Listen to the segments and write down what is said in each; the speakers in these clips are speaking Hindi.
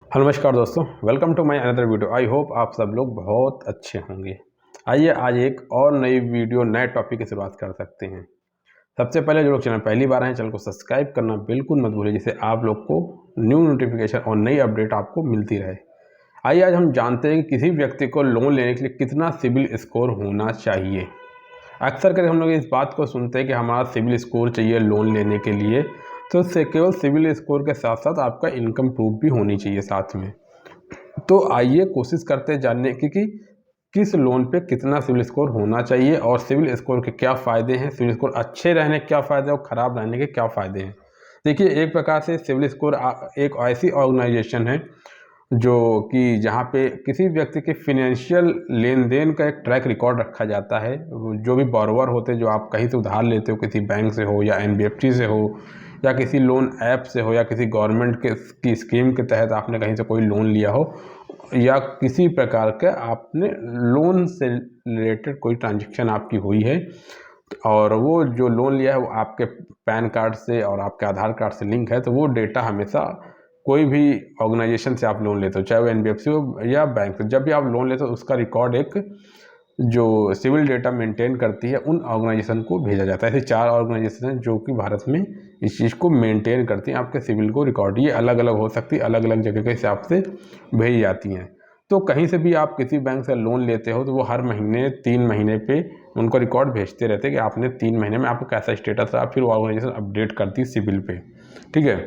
हेलो नमस्कार दोस्तों, welcome to my another video. I hope आप सब लोग बहुत अच्छे होंगे। आइए आज एक और नई वीडियो नए टॉपिक की शुरुआत कर सकते हैं। सबसे पहले जो लोग चैनल पहली बार हैं, चैनल को सब्सक्राइब करना बिल्कुल मत भूलिए, जिससे आप लोग को न्यू नोटिफिकेशन और नई अपडेट आपको मिलती रहे। आइए आज हम जानते हैं कि किसी व्यक्ति को लोन लेने के लिए कितना सिबिल स्कोर होना चाहिए। अक्सर करके हम लोग इस बात को सुनते हैं कि हमारा सिबिल स्कोर चाहिए लोन लेने के लिए, तो उससे केवल सिबिल स्कोर के साथ साथ आपका इनकम प्रूफ भी होनी चाहिए साथ में। तो आइए कोशिश करते हैं जानने की कि किस लोन पे कितना सिबिल स्कोर होना चाहिए और सिबिल स्कोर के क्या फ़ायदे हैं, सिबिल स्कोर अच्छे रहने के क्या फ़ायदे और ख़राब रहने के क्या फ़ायदे हैं। देखिए, एक प्रकार से सिबिल स्कोर एक ऐसी ऑर्गेनाइजेशन है जो कि जहाँ पे किसी व्यक्ति के फिनेंशियल लेन देन का एक ट्रैक रिकॉर्ड रखा जाता है। जो भी बॉरोवर होते हैं, जो आप कहीं से उधार लेते हो, किसी बैंक से हो या एनबीएफसी से हो या किसी लोन ऐप से हो या किसी गवर्नमेंट की स्कीम के तहत आपने कहीं से कोई लोन लिया हो या किसी प्रकार का आपने लोन से रिलेटेड कोई ट्रांजैक्शन आपकी हुई है और वो जो लोन लिया है वो आपके पैन कार्ड से और आपके आधार कार्ड से लिंक है, तो वो डेटा हमेशा कोई भी ऑर्गेनाइजेशन से आप लोन लेते हो, चाहे वो एनबीएफसी हो या बैंक से, जब भी आप लोन लेते हो उसका रिकॉर्ड एक जो सिविल डेटा मेंटेन करती है उन ऑर्गेनाइजेशन को भेजा जाता है। ऐसे 4 ऑर्गेनाइजेशन हैं जो कि भारत में इस चीज़ को मेंटेन करती हैं, आपके सिविल को रिकॉर्ड। ये अलग अलग हो सकती है, अलग अलग जगह के हिसाब से भेजी जाती हैं। तो कहीं से भी आप किसी बैंक से लोन लेते हो तो वो हर महीने 3 महीने पे उनको रिकॉर्ड भेजते रहते हैं कि आपने 3 महीने में आपका कैसा स्टेटस रहा, फिर वो ऑर्गेनाइजेशन अपडेट करती है सिविल पे। ठीक है,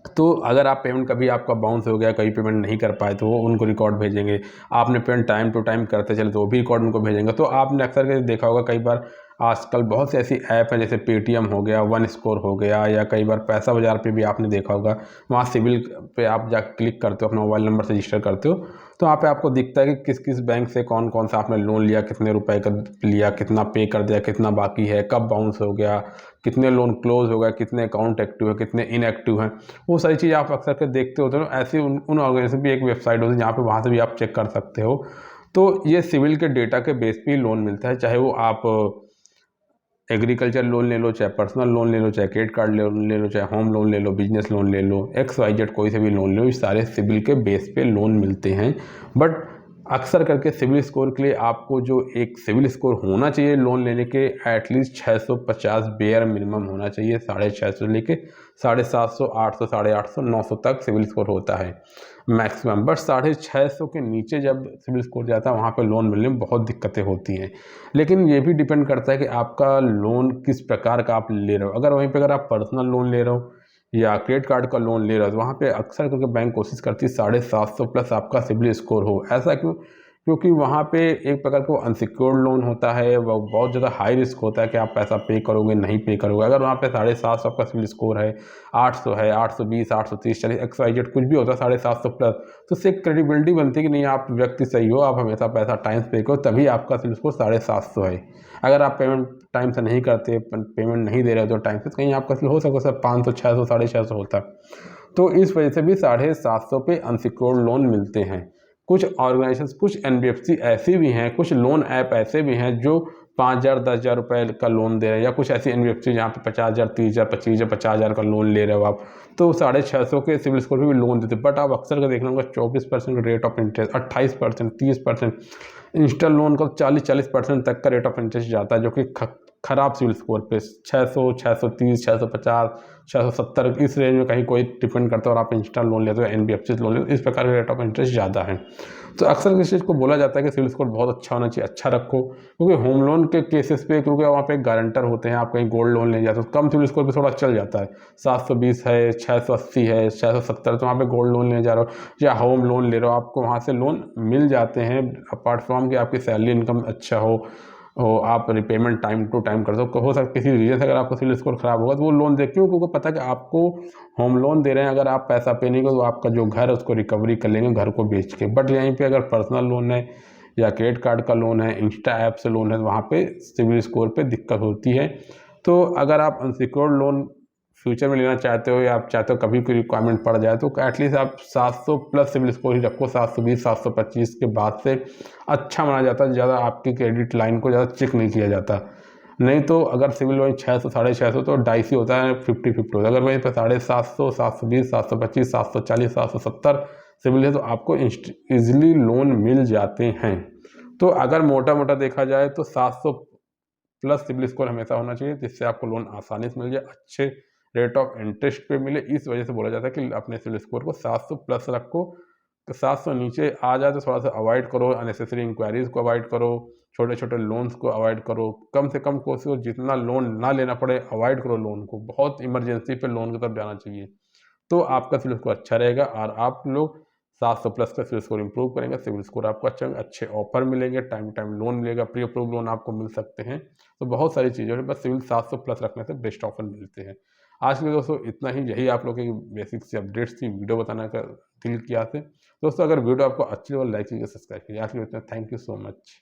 तो अगर आप पेमेंट कभी आपका बाउंस हो गया, कभी पेमेंट नहीं कर पाए, तो वो उनको रिकॉर्ड भेजेंगे। आपने पेमेंट टाइम टू टाइम करते चले तो वो भी रिकॉर्ड उनको भेजेंगे। तो आपने अक्सर के देखा होगा, कई बार आजकल बहुत सी ऐसी ऐप हैं जैसे पेटीएम हो गया, वन स्कोर हो गया, या कई बार पैसा बाजार पे भी आपने देखा होगा। वहाँ सिविल पे आप जाकर क्लिक करते हो, अपना मोबाइल नंबर से रजिस्टर करते हो, तो वहाँ पे आपको दिखता है कि किस किस बैंक से कौन कौन सा आपने लोन लिया, कितने रुपए का लिया, कितना पे कर दिया, कितना बाकी है, कब बाउंस हो गया, कितने लोन क्लोज हो गए, कितने अकाउंट एक्टिव है, कितने इनएक्टिव हैं। वो सारी चीज़ आप अक्सर के देखते होते हो। ऐसी उन ऑर्गेनाइजेशन भी एक वेबसाइट होती है जहाँ पे वहाँ से भी आप चेक कर सकते हो। तो ये सिविल के डेटा के बेस पे ही लोन मिलता है, चाहे वो आप एग्रीकल्चर लोन ले लो, चाहे पर्सनल लोन ले लो, चाहे क्रेडिट कार्ड लोन ले लो, चाहे होम लोन ले लो, बिजनेस लोन ले लो, XYZ कोई से भी लोन ले लो, ये सारे सिविल के बेस पे लोन मिलते हैं। बट अक्सर करके सिविल स्कोर के लिए आपको जो एक सिविल स्कोर होना चाहिए लोन लेने के, एटलीस्ट 650 बेयर मिनिमम होना चाहिए। 650 लेके 750, 800, 850, 900 तक सिविल स्कोर होता है मैक्सिमम। बट 650 के नीचे जब सिविल स्कोर जाता है वहाँ पे लोन मिलने में बहुत दिक्कतें होती हैं। लेकिन ये भी डिपेंड करता है कि आपका लोन किस प्रकार का आप ले रहे हो। अगर वहीं पे अगर आप पर्सनल लोन ले रहे हो या क्रेडिट कार्ड का लोन ले रहे हो तो वहाँ पे अक्सर करके बैंक कोशिश करती है 750 प्लस आपका सिबिल स्कोर हो। ऐसा क्यों? क्योंकि वहाँ पे एक प्रकार का अनसिक्योर्ड लोन होता है, वो बहुत ज़्यादा हाई रिस्क होता है कि आप पैसा पे करोगे नहीं पे करोगे। अगर वहाँ पे 750 आपका सिबिल स्कोर है, 800 है, 820, 830, 40, XYZ कुछ भी होता है 750 प्लस, तो उससे एक क्रेडिबिलिटी बनती है कि नहीं, आप व्यक्ति सही हो, आप हमेशा पैसा टाइम पे करो, तभी आपका सिबिल स्कोर 750 है। अगर आप पेमेंट टाइम से नहीं करते, पेमेंट नहीं दे रहे हो तो टाइम से, तो कहीं आपका हो सकता है सर 500, 600, 650 होता है। तो इस वजह से भी 750 पे अनसिक्योर्ड लोन मिलते हैं। कुछ ऑर्गेनाइजेशन, कुछ एनबीएफसी ऐसी भी हैं, कुछ लोन ऐप ऐसे भी हैं जो 5,000, 10,000 रुपये का लोन दे रहे हैं, या कुछ ऐसी एनबीएफसी जहाँ पे 50,000, 30,000, 25,000, 50,000 का लोन ले रहे हो आप, तो 650 के सिविल स्कोर पे भी लोन देते। बट आप अक्सर का देखना होगा 24% rate of interest, 28%, 30%, install loan का 40% तक का रेट ऑफ इंटरेस्ट जाता है, जो कि खराब सिविल स्कोर पे 600, 630, 650, 670 इस रेंज में कहीं कोई डिपेंड करता है। और आप इंस्टॉल लोन लेते हो, एनबीएफसी लोन लेते हो, इस प्रकार का रेट ऑफ इंटरेस्ट ज़्यादा है। तो अक्सर इस चीज़ को बोला जाता है कि सिविल स्कोर बहुत अच्छा होना चाहिए, अच्छा रखो। क्योंकि होम लोन के केसेस पे, क्योंकि वहाँ पे गारंटर होते हैं, आप कहीं गोल्ड लोन ले जाते हो, कम सिविल स्कोर पे थोड़ा चल जाता है। 720 है, 680 है, 670, तो वहाँ पे गोल्ड लोन ले जा रहे हो या होम लोन ले रहे हो, आपको वहाँ से लोन मिल जाते हैं। अपार्ट फ्रॉम कि आपकी सैलरी इनकम अच्छा हो, आप रिपेमेंट टाइम टू टाइम कर हो सकता किसी रीजन से अगर आपका सिविल स्कोर खराब होगा तो वो लोन दे, क्यों? क्योंकि पता है कि आपको होम लोन दे रहे हैं, अगर आप पैसा पे नहीं करो तो आपका जो घर है उसको रिकवरी कर लेंगे घर को बेच के। बट यहीं पे अगर पर्सनल लोन है या क्रेडिट कार्ड का लोन है, इंस्टा ऐप से लोन है, तो वहाँ पे सिविल स्कोर पे दिक्कत होती है। तो अगर आप अनसिक्योर्ड लोन फ्यूचर में लेना चाहते हो या आप चाहते हो कभी कोई रिक्वायरमेंट पड़ जाए, तो एटलीस्ट आप 700 प्लस सिविल स्कोर ही रखो। 720, 725 के बाद से अच्छा माना जाता है, ज़्यादा आपकी क्रेडिट लाइन को ज़्यादा चेक नहीं किया जाता। नहीं तो अगर सिविल वही 600, 650 तो डाइसी होता है, 50-50 होता है। अगर वहीं पर 750, 720, 725, 740, 770, सिविल है तो आपको ईजिली लोन मिल जाते हैं। तो अगर मोटा मोटा देखा जाए तो 700 प्लस सिविल स्कोर हमेशा होना चाहिए, जिससे आपको लोन आसानी से मिल जाए, अच्छे रेट ऑफ इंटरेस्ट पे मिले। इस वजह से बोला जाता है कि अपने सिविल स्कोर को 700 प्लस रखो। तो 700 नीचे आ जाए तो थोड़ा सा अवॉइड करो, अननेसेसरी इंक्वायरीज को अवॉइड करो, छोटे छोटे लोन्स को अवॉइड करो। कम से कम कोशिश हो जितना लोन ना लेना पड़े, अवॉइड करो लोन को। बहुत इमरजेंसी पे लोन की तरफ जाना चाहिए, तो आपका सिविल स्कोर अच्छा रहेगा और आप लोग 700 प्लस का सिविल स्कोर इंप्रूव करेंगे। सिविल स्कोर आपको अच्छा, अच्छे ऑफर मिलेंगे, टाइम टाइम लोन मिलेगा, प्री अप्रूव लोन आपको मिल सकते हैं। तो बहुत सारी चीज़ें हैं, बस सिविल 700 प्लस रखने से बेस्ट ऑफर मिलते हैं। आज के लिए दोस्तों इतना ही, यही आप लोगों की बेसिक सी अपडेट्स थी, वीडियो बताने का दिल किया थे। दोस्तों अगर वीडियो आपको अच्छी लगे लाइक कीजिए, सब्सक्राइब कीजिए। आज के लिए इतना, थैंक यू सो मच।